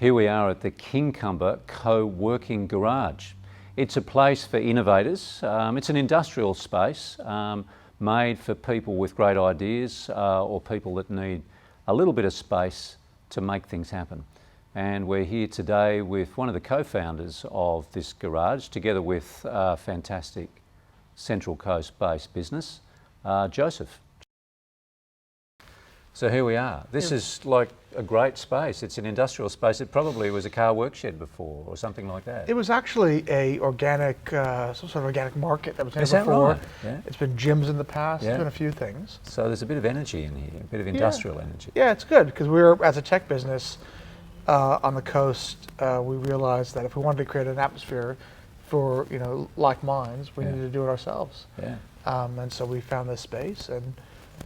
Here we are at the Cloud Co-working Garage. It's a place for innovators. It's an industrial space made for people with great ideas or people that need a little bit of space to make things happen. And we're here today with one of the co-founders of this garage, together with a fantastic Central Coast-based business, Josef. So here we are. This is like a great space. It's an industrial space. It probably was a car workshed before or something like that. It was actually a organic, some sort of organic market that was there before. Right? Yeah. It's been gyms in the past. Yeah. It's been a few things. So there's a bit of energy in here, a bit of industrial energy. Yeah, it's good because we're, as a tech business on the coast, we realized that if we wanted to create an atmosphere for like minds, we needed to do it ourselves. Yeah. And so we found this space and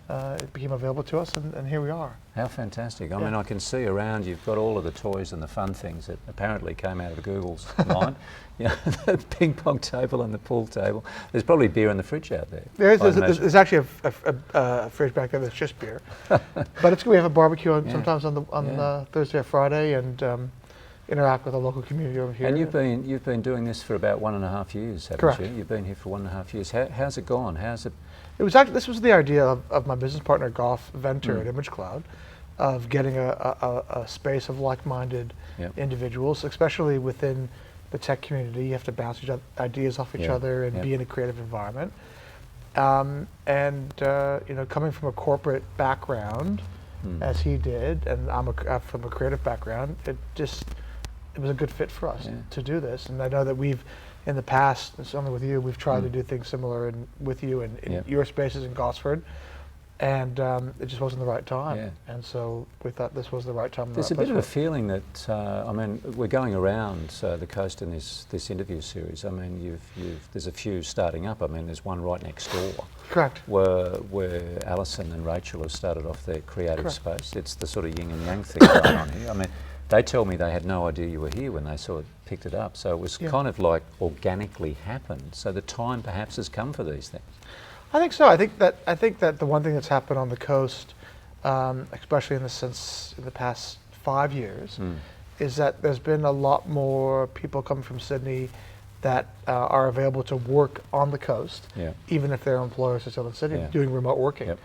it became available to us, and here we are. How fantastic. I mean, I can see around you've got all of the toys and the fun things that apparently came out of Google's mind. The ping pong table and the pool table. There's probably beer in the fridge out there. There's actually a fridge back there that's just beer. But it's good. We have a barbecue sometimes on Thursday or Friday, and interact with the local community over here. And you've been doing this for about 1.5 years, haven't Correct. you? You've been here for 1.5 years. How's it gone? How's it? This was the idea of my business partner Goff Venter at Image Cloud, of getting a space of like-minded individuals, especially within the tech community. You have to bounce ideas off each other and be in a creative environment. Coming from a corporate background, as he did, and I'm from a creative background, it was a good fit for us to do this. And I know that we've, in the past, certainly with you, we've tried to do things similar with you in your spaces in Gosford, and it just wasn't the right time. Yeah. And so we thought this was the right time. There's a bit of a feeling that, I mean, we're going around the coast in this interview series. I mean, there's a few starting up. I mean, there's one right next door. Correct. Where Alison and Rachel have started off their creative space. It's the sort of yin and yang thing going on here. I mean, they tell me they had no idea you were here when they picked it up. So it was kind of like organically happened. So the time perhaps has come for these things. I think so. I think that the one thing that's happened on the coast, especially in the past 5 years, is that there's been a lot more people coming from Sydney that are available to work on the coast, even if their employers are still in Sydney, doing remote working.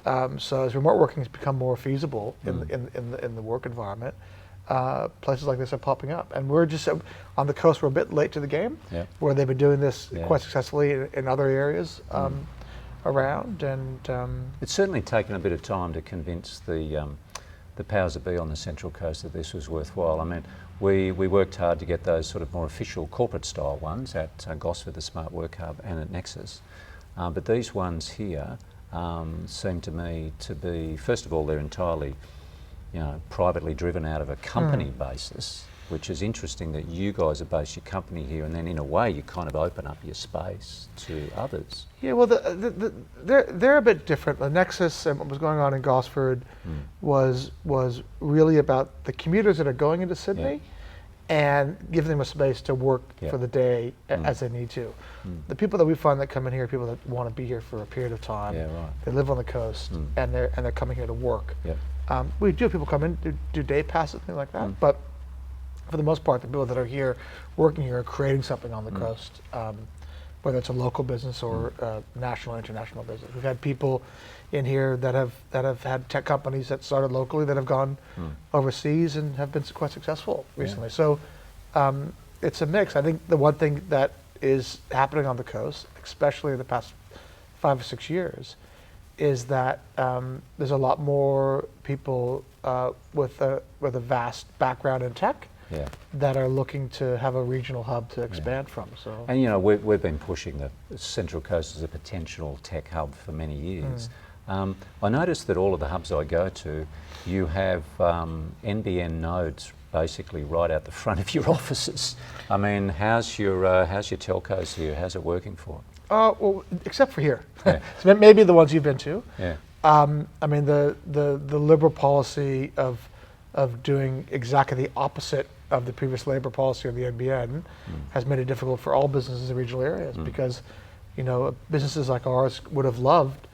Yep. So as remote working has become more feasible in the work environment, places like this are popping up, and we're just on the coast. We're a bit late to the game, where they've been doing this quite successfully in other areas around, and it's certainly taken a bit of time to convince the powers that be on the Central Coast that this was worthwhile. I mean, we worked hard to get those sort of more official corporate style ones at Gosford, the Smart Work Hub, and at Nexus, but these ones here seem to me to be, first of all, they're entirely privately driven out of a company basis, which is interesting that you guys have based your company here, and then in a way you kind of open up your space to others. Yeah, well, they're a bit different. The Nexus and what was going on in Gosford was really about the commuters that are going into Sydney and giving them a space to work for the day as they need to. The people that we find that come in here are people that want to be here for a period of time. Yeah, right. They live on the coast and they're coming here to work. We do have people come in, do day passes, things like that, but for the most part, the people that are here, working here, are creating something on the coast, whether it's a local business or national or international business. We've had people in here that have had tech companies that started locally that have gone overseas and have been quite successful recently. So it's a mix. I think the one thing that is happening on the coast, especially in the past 5 or 6 years, is that there's a lot more people with a vast background in tech that are looking to have a regional hub to expand from. So, and we've been pushing the Central Coast as a potential tech hub for many years. I noticed that all of the hubs I go to, you have NBN nodes basically right out the front of your offices. I mean, how's your telcos here? How's it working for? Well, except for here. So maybe the ones you've been to. Yeah. I mean, the Liberal policy of doing exactly the opposite of the previous Labor policy of the NBN has made it difficult for all businesses in regional areas because, businesses like ours would have loved,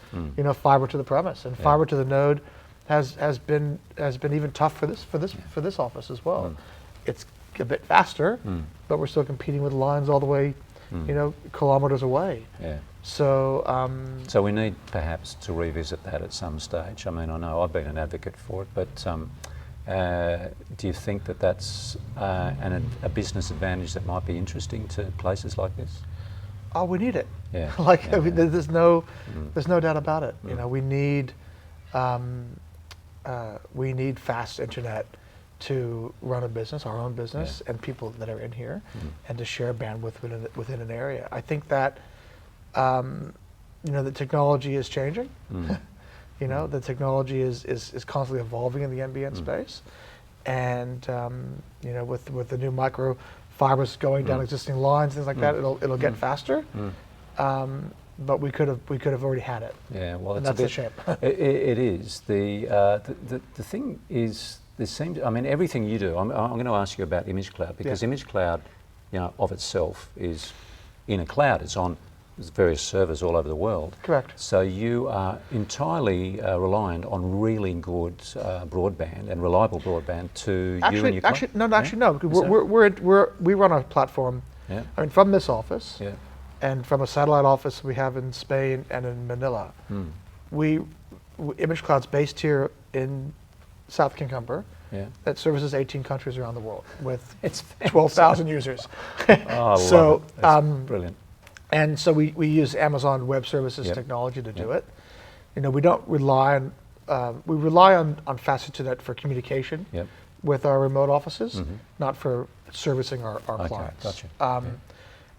fiber to the premise, and fiber to the node has been even tough for this office as well. it's a bit faster, but we're still competing with lines all the way, kilometers away. Yeah. So, so we need perhaps to revisit that at some stage. I mean, I know I've been an advocate for it, but do you think that that's a business advantage that might be interesting to places like this? Oh, we need it. Yeah. I mean, there's no doubt about it. We need fast internet to run a business, our own business, and people that are in here, and to share bandwidth within an area. I think that the technology is changing. The technology is constantly evolving in the NBN space, and with the new microfibers going down existing lines, things like that, it'll get faster. But we could have already had it. Yeah, well, and that's a shame. It is. The thing is, there seems. I mean, everything you do. I'm going to ask you about Image Cloud, because Image Cloud, of itself is in a cloud. It's on various servers all over the world. Correct. So you are entirely reliant on really good broadband and reliable broadband to you and your client? Actually, no. Because we run our platform. Yeah. I mean, from this office. Yeah. And from a satellite office we have in Spain and in Manila. Image Cloud's based here in South Kincumber. Yeah. That services 18 countries around the world with it's 12,000 users. Oh, so that's brilliant. And so we use Amazon Web Services technology to do it. We don't rely on we rely on fast internet for communication with our remote offices, not for servicing our clients. Gotcha.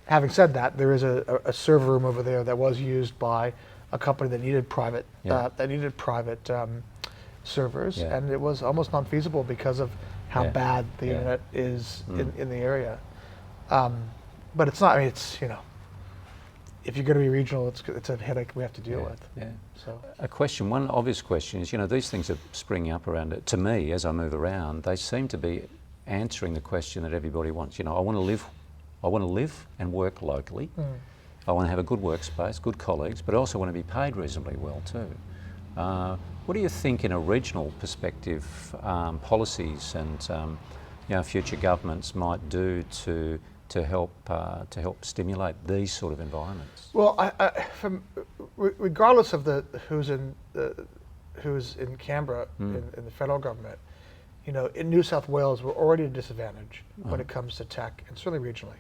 Having said that, there is a server room over there that was used by a company that needed private servers, and it was almost non-feasible because of how bad the internet is in the area. But it's not. I mean, it's if you're going to be regional, it's a headache we have to deal with. Yeah. So one obvious question is, these things are springing up around it. To me, as I move around, they seem to be answering the question that everybody wants. I want to live and work locally. I want to have a good workspace, good colleagues, but I also want to be paid reasonably well too. What do you think, in a regional perspective, policies and future governments might do to help stimulate these sort of environments? Well, regardless of who's in Canberra in the federal government, in New South Wales we're already at a disadvantage when it comes to tech, and certainly regionally,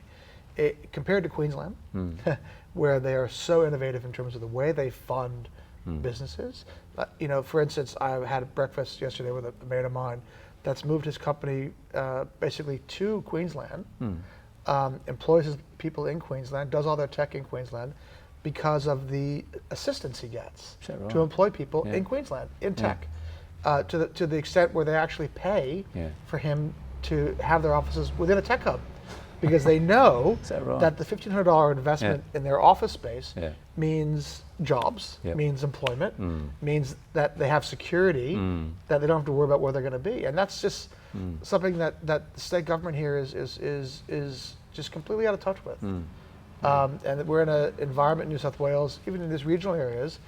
compared to Queensland, where they are so innovative in terms of the way they fund businesses. For instance, I had breakfast yesterday with a mate of mine that's moved his company basically to Queensland. Employs his people in Queensland, does all their tech in Queensland because of the assistance he gets to employ people in Queensland in tech, to the extent where they actually pay for him to have their offices within a tech hub, because they know that the $1,500 investment in their office space means jobs, means employment, means that they have security, that they don't have to worry about where they're going to be, and that's just something that the state government here is just completely out of touch with. And we're in an environment in New South Wales, even in these regional areas,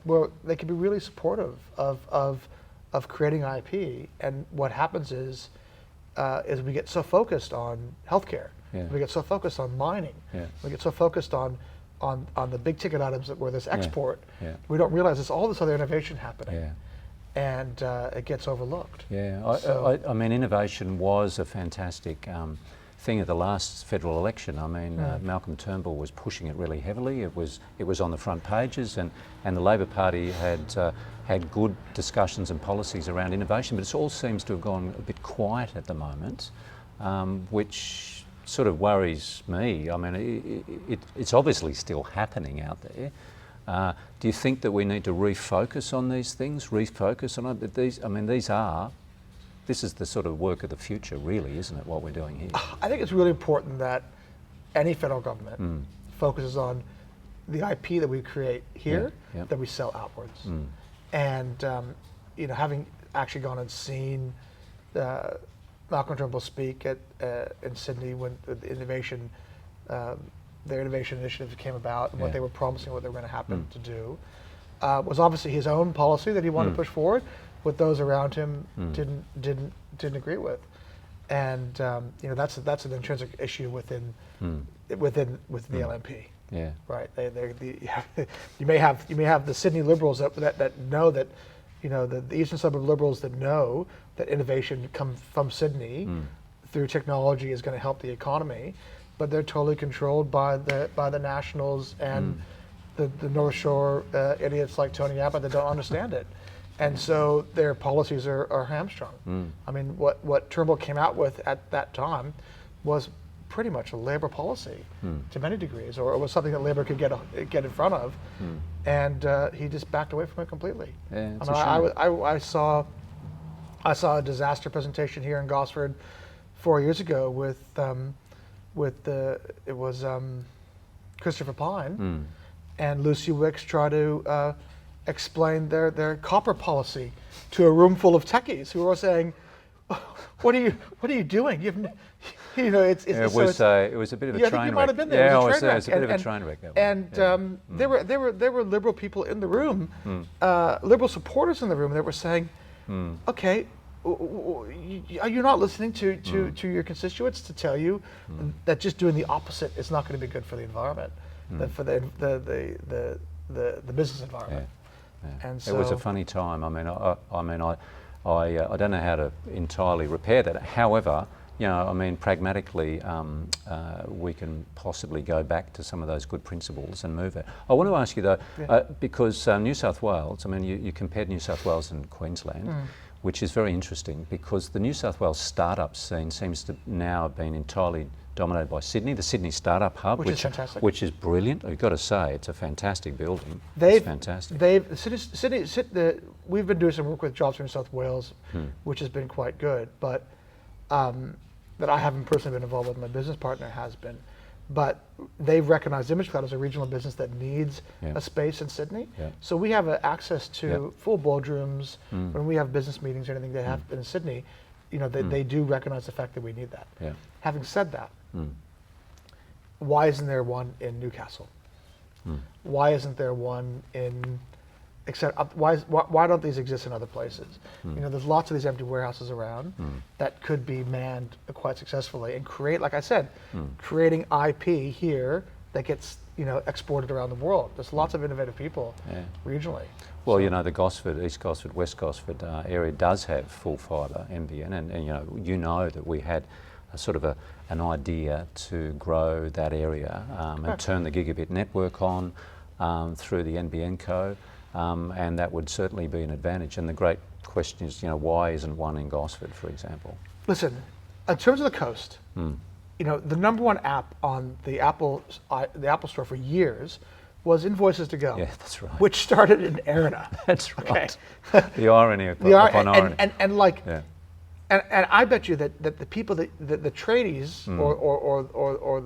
where they can be really supportive of creating IP. And what happens is we get so focused on healthcare, we get so focused on mining, we get so focused on the big ticket items where there's export, we don't realize there's all this other innovation happening. And it gets overlooked. I mean, innovation was a fantastic thing at the last federal election. I mean, Malcolm Turnbull was pushing it really heavily. It was on the front pages, and the Labor Party had good discussions and policies around innovation, but it all seems to have gone a bit quiet at the moment, which sort of worries me. I mean, it's obviously still happening out there. Do you think that we need to refocus on these things, refocus on it? This is the sort of work of the future, really, isn't it, what we're doing here? I think it's really important that any federal government focuses on the IP that we create here, that we sell outwards. And having actually gone and seen Malcolm Turnbull speak in Sydney when the innovation, their innovation initiative came about, and what they were promising, what they were going to happen to do, was obviously his own policy that he wanted to push forward, what those around him didn't agree with. and that's an intrinsic issue within the LNP. Yeah. Right. You may have the Sydney Liberals that know that, the Eastern Suburb Liberals that know that innovation comes from Sydney through technology is going to help the economy, but they're totally controlled by the Nationals and the North Shore idiots like Tony Abbott that don't understand it. And so their policies are hamstrung. I mean, what Turnbull came out with at that time was pretty much a Labor policy to many degrees, or it was something that Labor could get in front of, and he just backed away from it completely. Yeah, it's I saw a disaster presentation here in Gosford 4 years ago with Christopher Pine and Lucy Wicks try to explain their copper policy to a room full of techies who were saying, "What are you doing? It was a bit of a train wreck. I think you might have been there. Yeah, it was a bit of a train wreck. There were liberal people in the room, liberal supporters in the room that were saying, "Okay, are you not listening to your constituents to tell you that just doing the opposite is not going to be good for the environment, for the business environment?" Yeah. And so it was a funny time. I don't know how to entirely repair that. However, pragmatically, we can possibly go back to some of those good principles and move it. I want to ask you though, because New South Wales, you compared New South Wales and Queensland, which is very interesting because the New South Wales startup scene seems to now have been entirely dominated by Sydney, the Sydney Startup Hub, which is fantastic. Which is brilliant. You've got to say, it's a fantastic building. It's fantastic. We've been doing some work with Jobs for New South Wales, which has been quite good, but that I haven't personally been involved with. My business partner has been, but they've recognized ImageCloud as a regional business that needs a space in Sydney. Yeah. So we have access to full boardrooms when we have business meetings or anything that happen in Sydney. They do recognize the fact that we need that. Yeah. Having said that, why isn't there one in Newcastle? Why isn't there one in? Why don't these exist in other places? There's lots of these empty warehouses around that could be manned quite successfully and create, like I said, creating IP here that gets exported around the world. There's lots of innovative people regionally. Well, the Gosford, East Gosford, West Gosford area does have full fibre NBN, and that we had a sort of an idea to grow that area and turn the gigabit network on through the NBN Co. And that would certainly be an advantage. And the great question is, why isn't one in Gosford, for example? Listen, in terms of the coast, the number one app on the Apple Store for years was Invoices to Go. Yeah, that's right. Which started in Arena. That's right. The irony upon irony. And I bet you that the people the tradies or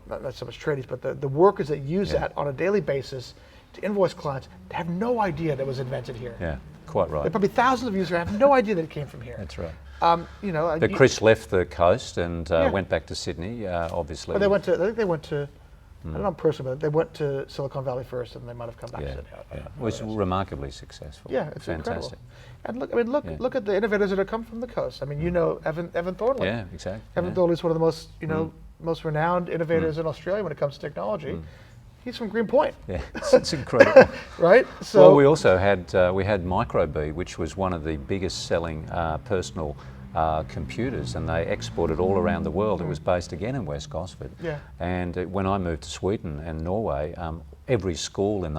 not so much tradies, but the workers that use that on a daily basis to invoice clients, they have no idea that it was invented here. Yeah, quite right. There are probably thousands of users who have no idea that it came from here. That's right. Chris left the coast and went back to Sydney, obviously. Well, I think they went to, I don't know personally, but they went to Silicon Valley first, and they might have come back to Sydney. It was remarkably successful. Yeah, it's fantastic. Incredible. And look at the innovators that have come from the coast. Evan Thornley. Yeah, exactly. Evan Thornley is one of the most most renowned innovators in Australia when it comes to technology. He's from Greenpoint. Yeah, it's incredible. Right? So well, we also had MicroBee, which was one of the biggest selling personal computers, and they exported all around the world. It was based again in West Gosford. Yeah. And when I moved to Sweden and Norway, every school had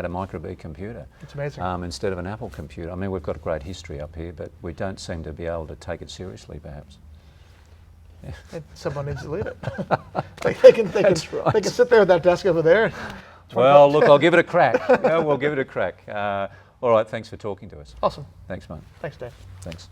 a MicroBee computer. It's amazing. Instead of an Apple computer. We've got a great history up here, but we don't seem to be able to take it seriously, perhaps. Yeah. Someone needs to lead it. they can sit there at that desk over there. Well, look, I'll give it a crack. We'll give it a crack. All right, thanks for talking to us. Awesome. Thanks, mate. Thanks, Dave. Thanks.